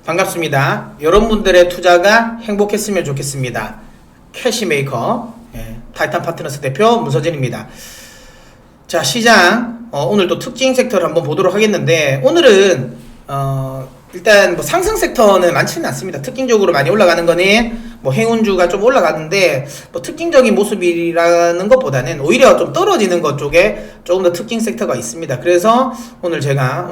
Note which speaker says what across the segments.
Speaker 1: 반갑습니다. 여러분들의 투자가 행복했으면 좋겠습니다. 캐시메이커 타이탄 파트너스 대표 문서진입니다. 자, 시장 오늘 또 특징 섹터를 한번 보도록 하겠는데, 오늘은 일단 뭐 상승 섹터는 많지는 않습니다. 특징적으로 많이 올라가는 거는 뭐 행운주가 좀 올라가는데, 뭐 특징적인 모습이라는 것보다는 오히려 좀 떨어지는 것 쪽에 조금 더 특징 섹터가 있습니다. 그래서 오늘 제가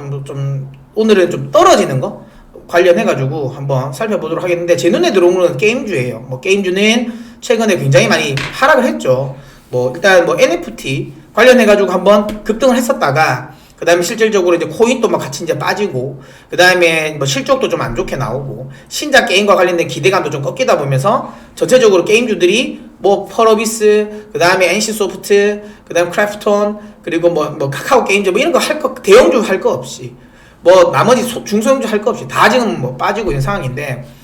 Speaker 1: 오늘은 좀 떨어지는 거 관련해가지고 한번 살펴보도록 하겠는데, 제 눈에 들어온 거는 게임주예요. 뭐 게임주는 최근에 굉장히 많이 하락을 했죠. 뭐 일단 뭐 NFT 관련해가지고 한번 급등을 했었다가, 그 다음에 실질적으로 이제 코인도 막 같이 이제 빠지고, 그 다음에 뭐 실적도 좀 안 좋게 나오고, 신작 게임과 관련된 기대감도 좀 꺾이다 보면서 전체적으로 게임주들이 뭐 펄어비스, 그 다음에 NC소프트, 그 다음에 크래프톤, 그리고 뭐 카카오 게임즈 뭐 이런 거 할 거, 대형주 할 거 없이, 뭐 나머지 중소형주 할 거 없이 다 지금 뭐 빠지고 있는 상황인데,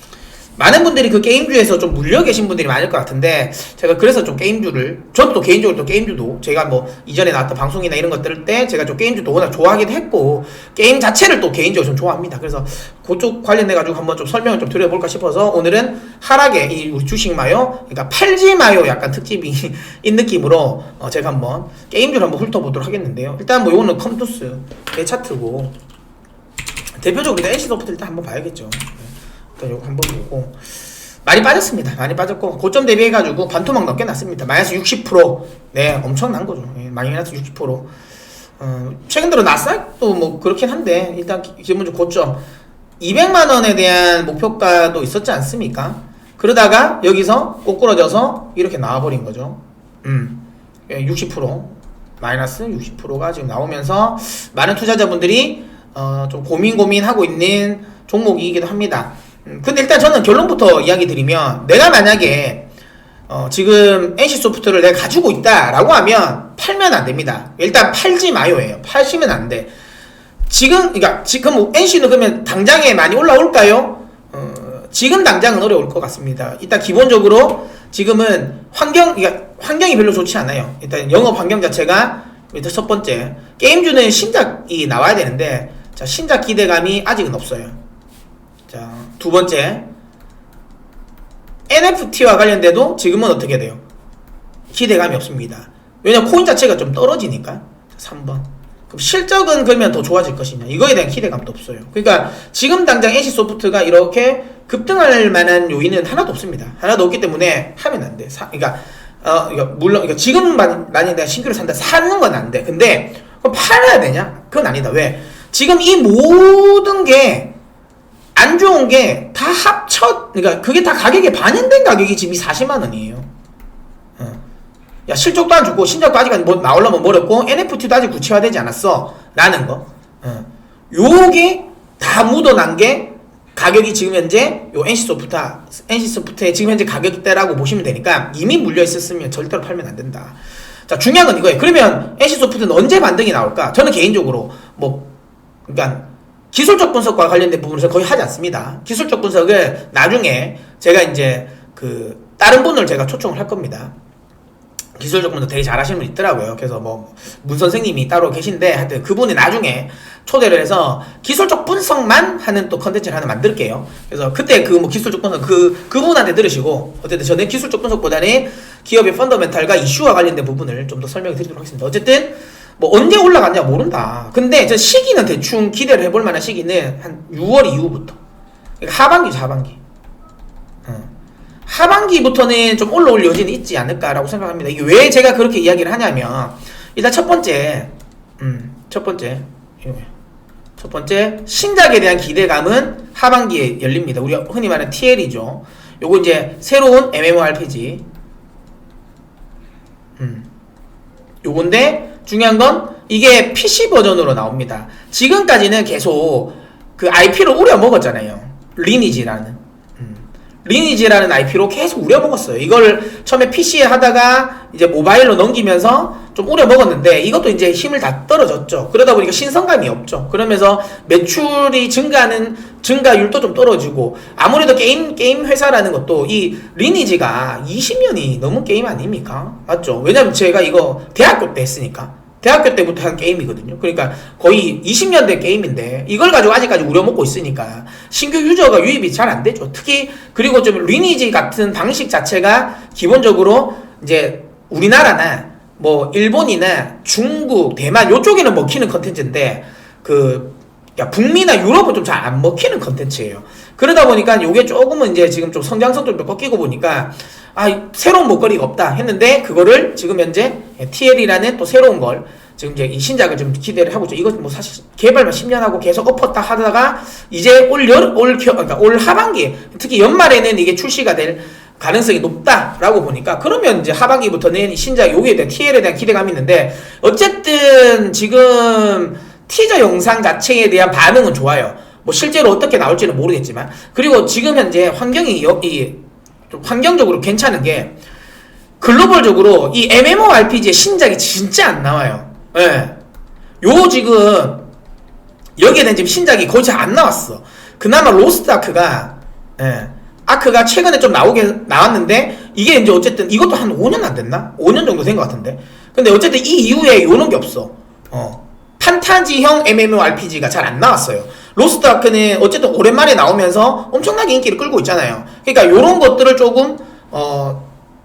Speaker 1: 많은 분들이 그 게임주에서 좀 물려 계신 분들이 많을 것 같은데, 제가 그래서 좀 게임주를, 저도 또 개인적으로 또 게임주도 제가 뭐 이전에 나왔던 방송이나 이런 것들 때 제가 좀 게임주도 워낙 좋아하기도 했고, 게임 자체를 또 개인적으로 좀 좋아합니다. 그래서 그쪽 관련해가지고 한번 좀 설명을 좀 드려볼까 싶어서, 오늘은 하락에 이 우리 주식 마요, 그러니까 팔지 마요 약간 특집인 느낌으로 제가 한번 게임주를 한번 훑어보도록 하겠는데요. 일단 뭐 요거는 컴투스 내 차트고, 대표적으로 일단 NC소프트 일단 한번 봐야겠죠. 일단 요거 한번 보고, 많이 빠졌습니다. 많이 빠졌고, 고점 대비해가지고 반토막 넘게 났습니다. 마이너스 60%. 네, 엄청난 거죠. 마이너스 60%. 최근 들어 나스닥도 뭐 그렇긴 한데, 일단 기본적으로 고점 200만원에 대한 목표가도 있었지 않습니까? 그러다가 여기서 꼬꾸러져서 이렇게 나와버린 거죠. 60%. 마이너스 60%가 지금 나오면서 많은 투자자분들이 좀 고민하고 있는 종목이기도 합니다. 근데 일단 저는 결론부터 이야기 드리면, 내가 만약에 지금 NC소프트를 내가 가지고 있다라고 하면 팔면 안 됩니다. 일단 팔지 마요예요. 파시면 안 돼. 그러니까 지금 NC는 그러면 당장에 많이 올라올까요? 지금 당장은 어려울 것 같습니다. 일단 기본적으로 지금은 환경이 별로 좋지 않아요. 일단 영업 환경 자체가, 일단 첫 번째, 게임주는 신작이 나와야 되는데, 자, 신작 기대감이 아직은 없어요. 자, 두 번째, NFT와 관련돼도 지금은 어떻게 돼요? 기대감이 없습니다. 왜냐면 코인 자체가 좀 떨어지니까. 3번. 그럼 실적은 그러면 더 좋아질 것이냐? 이거에 대한 기대감도 없어요. 그러니까 지금 당장 NC소프트가 이렇게 급등할 만한 요인은 하나도 없습니다. 하나도 없기 때문에 하면 안 돼. 그러니까 물론 지금 만약에 내가 신규로 산다, 사는 건 안 돼. 근데 그럼 팔아야 되냐? 그건 아니다. 왜? 지금 이 모든 게 안 좋은 게 다 그러니까 그게 다 가격에 반영된 가격이 지금 이 40만원이에요. 야, 실적도 안 좋고, 신작도 아직 나오려면 멀었고, NFT도 아직 구체화되지 않았어. 라는 거. 요게 다 묻어난 게 가격이 지금 현재 요 NC소프트의 지금 현재 가격대라고 보시면 되니까, 이미 물려 있었으면 절대로 팔면 안 된다. 자, 중요한 건 이거예요. 그러면 NC소프트는 언제 반등이 나올까? 저는 개인적으로 그러니까 기술적 분석과 관련된 부분에서 거의 하지 않습니다. 기술적 분석을 나중에 제가 이제 다른 분을 제가 초청을 할 겁니다. 기술적 분석 되게 잘하시는 분 있더라고요. 그래서 문 선생님이 따로 계신데, 하여튼 그분이 나중에 초대를 해서 기술적 분석만 하는 또 컨텐츠를 하나 만들게요. 그래서 그때 기술적 분석 그분한테 들으시고, 어쨌든 저는 기술적 분석보다는 기업의 펀더멘탈과 이슈와 관련된 부분을 좀 더 설명을 드리도록 하겠습니다. 어쨌든 언제 올라갔냐 모른다. 근데 저 시기는 대충 기대를 해볼 만한 시기는 한 6월 이후부터. 그러니까 하반기죠, 하반기. 하반기부터는 좀 올라올 여지는 있지 않을까라고 생각합니다. 이게 왜 제가 그렇게 이야기를 하냐면, 일단 첫 번째, 신작에 대한 기대감은 하반기에 열립니다. 우리가 흔히 말하는 TL이죠. 요거 이제 새로운 MMORPG. 요건데, 중요한 건 이게 PC 버전으로 나옵니다. 지금까지는 계속 그 IP를 우려먹었잖아요. 리니지라는 IP로 계속 우려먹었어요. 이걸 처음에 PC에 하다가 이제 모바일로 넘기면서 좀 우려먹었는데, 이것도 이제 힘을 다 떨어졌죠. 그러다 보니까 신선감이 없죠. 그러면서 매출이 증가율도 좀 떨어지고, 아무래도 게임 회사라는 것도 이 리니지가 20년이 넘은 게임 아닙니까? 맞죠? 왜냐면 제가 이거 대학교 때 했으니까. 대학교 때부터 한 게임이거든요. 그러니까 거의 20년 된 게임인데 이걸 가지고 아직까지 우려먹고 있으니까 신규 유저가 유입이 잘 안 되죠. 특히 그리고 좀 리니지 같은 방식 자체가 기본적으로 이제 우리나라나 뭐 일본이나 중국, 대만 요쪽에는 먹히는 컨텐츠인데 북미나 유럽은 좀 잘 안 먹히는 컨텐츠예요. 그러다 보니까 요게 조금은 이제 지금 좀 성장성도 꺾이고 보니까 새로운 먹거리가 없다 했는데 그거를 지금 현재 TL이라는 또 새로운 걸 지금 이제 이 신작을 좀 기대를 하고 있죠. 이거 뭐 사실 개발만 10년 하고 계속 엎었다 하다가 이제 그러니까 올 하반기 특히 연말에는 이게 출시가 될 가능성이 높다라고 보니까 그러면 이제 하반기부터는 신작 요기에 대한 TL에 대한 기대감이 있는데 어쨌든 지금 티저 영상 자체에 대한 반응은 좋아요. 뭐 실제로 어떻게 나올지는 모르겠지만 그리고 지금 현재 환경이 좀 환경적으로 괜찮은 게 글로벌적으로 이 MMORPG의 신작이 진짜 안 나와요. 예. 요 지금 여기에 대한 지금 신작이 거의 잘 안 나왔어. 그나마 로스트 아크가 아크가 최근에 좀 나왔는데 이게 이제 어쨌든 이것도 한 5년 안 됐나? 5년 정도 된 것 같은데. 근데 어쨌든 이 이후에 요런 게 없어. 판타지형 MMORPG가 잘 안 나왔어요. 로스트 아크는 어쨌든 오랜만에 나오면서 엄청나게 인기를 끌고 있잖아요. 그러니까 요런 것들을 조금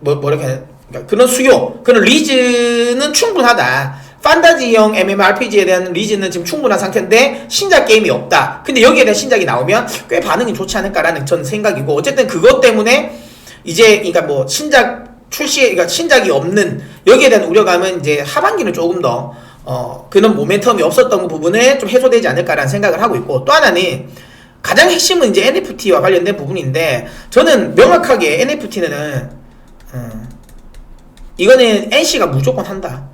Speaker 1: 그러니까 그런 수요, 그런 리즈는 충분하다. 판타지형 MMORPG에 대한 리즈는 지금 충분한 상태인데 신작 게임이 없다. 근데 여기에 대한 신작이 나오면 꽤 반응이 좋지 않을까라는 전 생각이고 어쨌든 그것 때문에 이제 그러니까 뭐 그러니까 신작이 없는 여기에 대한 우려감은 이제 하반기는 조금 더 그런 모멘텀이 없었던 부분에 좀 해소되지 않을까라는 생각을 하고 있고 또 하나는 가장 핵심은 이제 NFT와 관련된 부분인데 저는 명확하게 NFT는 이거는 NC가 무조건 한다.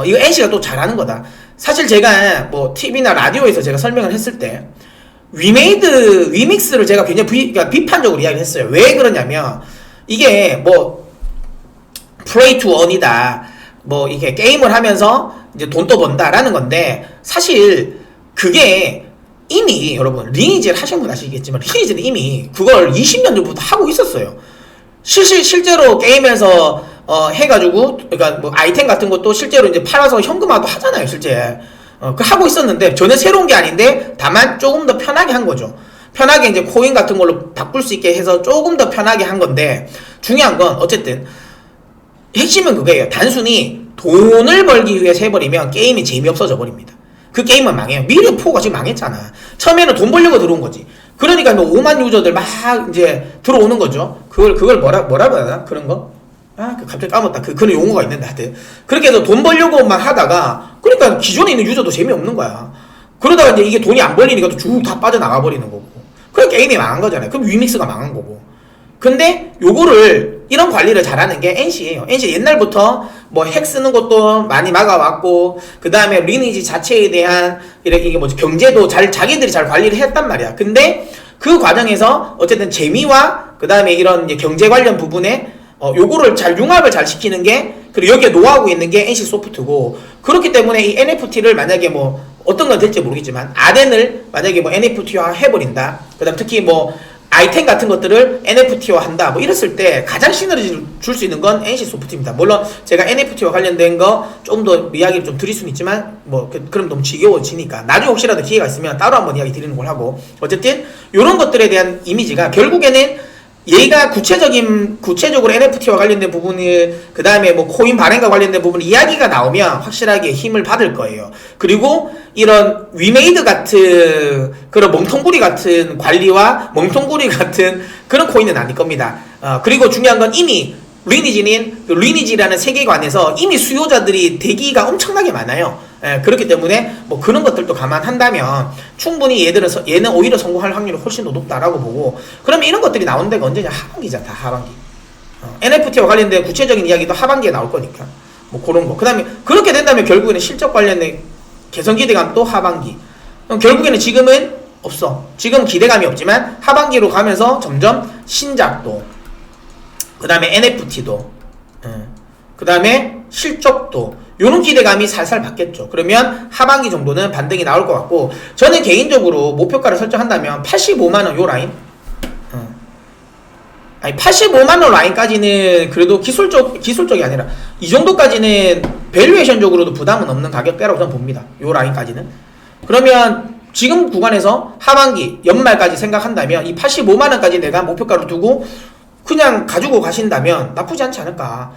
Speaker 1: 이거 NC가 또 잘하는 거다. 사실 제가 뭐 TV나 라디오에서 제가 설명을 했을 때 위믹스를 제가 굉장히 그러니까 비판적으로 이야기를 했어요. 왜 그러냐면 이게 뭐 플레이 투 언이다. 뭐 이게 게임을 하면서 이제 돈도 번다라는 건데 사실 그게 이미 여러분 리니지를 하신 분 아시겠지만 리니지는 이미 그걸 20년 전부터 하고 있었어요. 실제로 게임에서 해가지고 그러니까 뭐 아이템 같은 것도 실제로 이제 팔아서 현금화도 하잖아요. 실제 그 하고 있었는데 전혀 새로운 게 아닌데 다만 조금 더 편하게 한 거죠. 편하게 이제 코인 같은 걸로 바꿀 수 있게 해서 조금 더 편하게 한 건데 중요한 건 어쨌든 핵심은 그거예요. 단순히 돈을 벌기 위해서 해버리면 게임이 재미없어져 버립니다. 그 게임은 망해요. 미르4가 지금 망했잖아. 처음에는 돈 벌려고 들어온 거지. 그러니까 뭐 5만 유저들 막 이제 들어오는 거죠. 그걸 뭐라고 해야 되나? 그런 거? 갑자기 까먹었다. 그런 용어가 있는데 하여튼. 그렇게 해서 돈 벌려고만 하다가 그러니까 기존에 있는 유저도 재미없는 거야. 그러다가 이제 이게 돈이 안 벌리니까 또 쭉 다 빠져나가 버리는 거고. 그럼 게임이 망한 거잖아요. 그럼 위믹스가 망한 거고. 근데 요거를 이런 관리를 잘하는 게 NC예요. NC 옛날부터 뭐 핵 쓰는 것도 많이 막아왔고 그 다음에 리니지 자체에 대한 이게 뭐 경제도 자기들이 잘 관리를 했단 말이야. 근데 그 과정에서 어쨌든 재미와 그 다음에 이런 경제 관련 부분에 요거를 융합을 잘 시키는 게 그리고 여기에 노하우가 있는 게 NC 소프트고 그렇기 때문에 이 NFT를 만약에 뭐 어떤 건 될지 모르겠지만 아덴을 만약에 뭐 NFT화 해버린다. 그 다음 특히 뭐 아이템 같은 것들을 NFT화 한다. 뭐 이랬을 때 가장 시너지를 줄 수 있는 건 NC 소프트입니다. 물론 제가 NFT와 관련된 거 좀 더 이야기를 좀 드릴 수는 있지만 뭐 그럼 너무 지겨워지니까 나중에 혹시라도 기회가 있으면 따로 한번 이야기 드리는 걸 하고 어쨌든 이런 것들에 대한 이미지가 결국에는 얘가 구체적으로 NFT와 관련된 부분을 그 다음에 뭐 코인 발행과 관련된 부분 이야기가 나오면 확실하게 힘을 받을 거예요. 그리고 이런 위메이드 같은 그런 멍텅구리 같은 관리와 멍텅구리 같은 그런 코인은 아닐 겁니다. 그리고 중요한 건 이미 리니지라는 세계관에서 이미 수요자들이 대기가 엄청나게 많아요. 그렇기 때문에 뭐 그런 것들도 감안한다면 충분히 얘는 오히려 성공할 확률이 훨씬 더 높다라고 보고 그러면 이런 것들이 나오는 데가 언제냐? 하반기잖아. 다 하반기. NFT와 관련된 구체적인 이야기도 하반기에 나올 거니까 뭐 그런 거. 그 다음에 그렇게 된다면 결국에는 실적 관련된 개선 기대감 또 하반기. 그럼 결국에는 지금은 없어. 지금 기대감이 없지만 하반기로 가면서 점점 신작도 그 다음에 NFT도 그 다음에 실적도 요런 기대감이 살살 받겠죠. 그러면 하반기 정도는 반등이 나올 것 같고 저는 개인적으로 목표가를 설정한다면 85만원 요 라인 아니 85만 원 라인까지는 그래도 기술적이 아니라 이 정도까지는 밸류에이션적으로도 부담은 없는 가격대라고 저는 봅니다. 요 라인까지는. 그러면 지금 구간에서 하반기 연말까지 생각한다면 이 85만 원까지 내가 목표가로 두고 그냥 가지고 가신다면 나쁘지 않지 않을까.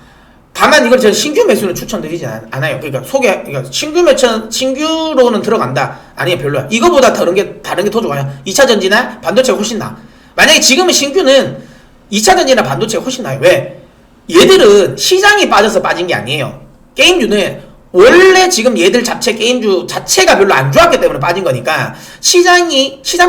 Speaker 1: 다만 이걸 제가 신규 매수는 추천드리지 않아요. 그러니까 그러니까 신규로는 들어간다. 아니요, 별로야. 이거보다 다른 게 더 좋아요. 2차 전지나 반도체가 훨씬 나아. 만약에 지금은 신규는 2차 전지나 반도체가 훨씬 나아요. 왜? 얘들은 시장이 빠져서 빠진 게 아니에요. 게임주는 원래 지금 얘들 게임주 자체가 별로 안 좋았기 때문에 빠진 거니까 시장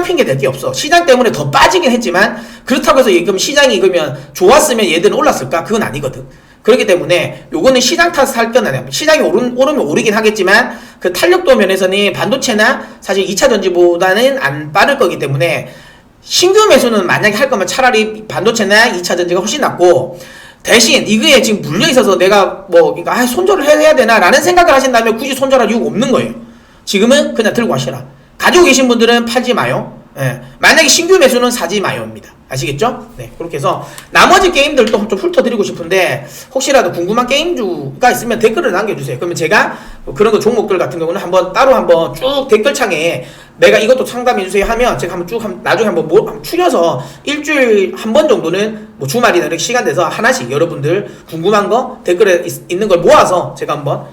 Speaker 1: 핑계 될 게 없어. 시장 때문에 더 빠지긴 했지만 그렇다고 해서 지금 시장이 그러면 좋았으면 얘들은 올랐을까? 그건 아니거든. 그렇기 때문에 요거는 시장 탓을 할 건 아니야. 시장이 오르면 오르긴 하겠지만 그 탄력도 면에서는 반도체나 사실 2차 전지보다는 안 빠를 거기 때문에 신규 매수는 만약에 할 거면 차라리 반도체나 2차 전지가 훨씬 낫고, 대신 이거에 지금 물려 있어서 내가 그러니까 손절을 해야 되나 라는 생각을 하신다면 굳이 손절할 이유가 없는 거예요. 지금은 그냥 들고 가시라. 가지고 계신 분들은 팔지 마요. 예. 만약에 신규 매수는 사지 마요입니다. 아시겠죠? 네. 그렇게 해서 나머지 게임들도 좀 훑어드리고 싶은데 혹시라도 궁금한 게임주가 있으면 댓글을 남겨주세요. 그러면 제가 그런 거 종목들 같은 경우는 따로 쭉 댓글창에 내가 이것도 상담해주세요 하면 제가 나중에 한번 추려서 일주일 한 번 정도는 주말이나 이렇게 시간 내서 하나씩 여러분들 궁금한 거 댓글에 있는 걸 모아서 제가 한번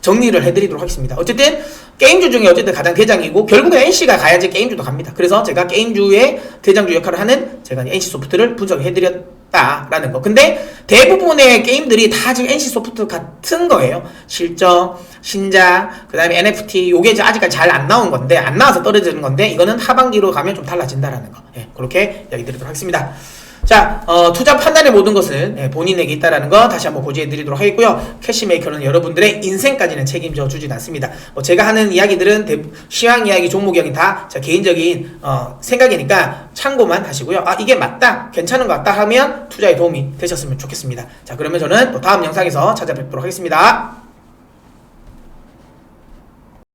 Speaker 1: 정리를 해드리도록 하겠습니다. 어쨌든 게임주 중에 어쨌든 가장 대장이고 결국엔 NC가 가야지 게임주도 갑니다. 그래서 제가 게임주의 대장주 역할을 하는 제가 NC소프트를 분석해드렸다라는 거. 근데 대부분의 게임들이 다 지금 NC소프트 같은 거예요. 실적, 신작, 그 다음에 NFT 요게 아직까지 잘 안 나온 건데, 안 나와서 떨어지는 건데 이거는 하반기로 가면 좀 달라진다라는 거. 예, 그렇게 이야기 드리도록 하겠습니다. 자, 투자 판단의 모든 것은 본인에게 있다라는 거 다시 한번 고지해 드리도록 하겠고요. 캐시메이커는 여러분들의 인생까지는 책임져 주진 않습니다. 제가 하는 이야기들은 시황 이야기, 종목 이야기 다 제 개인적인 생각이니까 참고만 하시고요. 이게 맞다, 괜찮은 것 같다 하면 투자에 도움이 되셨으면 좋겠습니다. 자, 그러면 저는 또 다음 영상에서 찾아뵙도록 하겠습니다.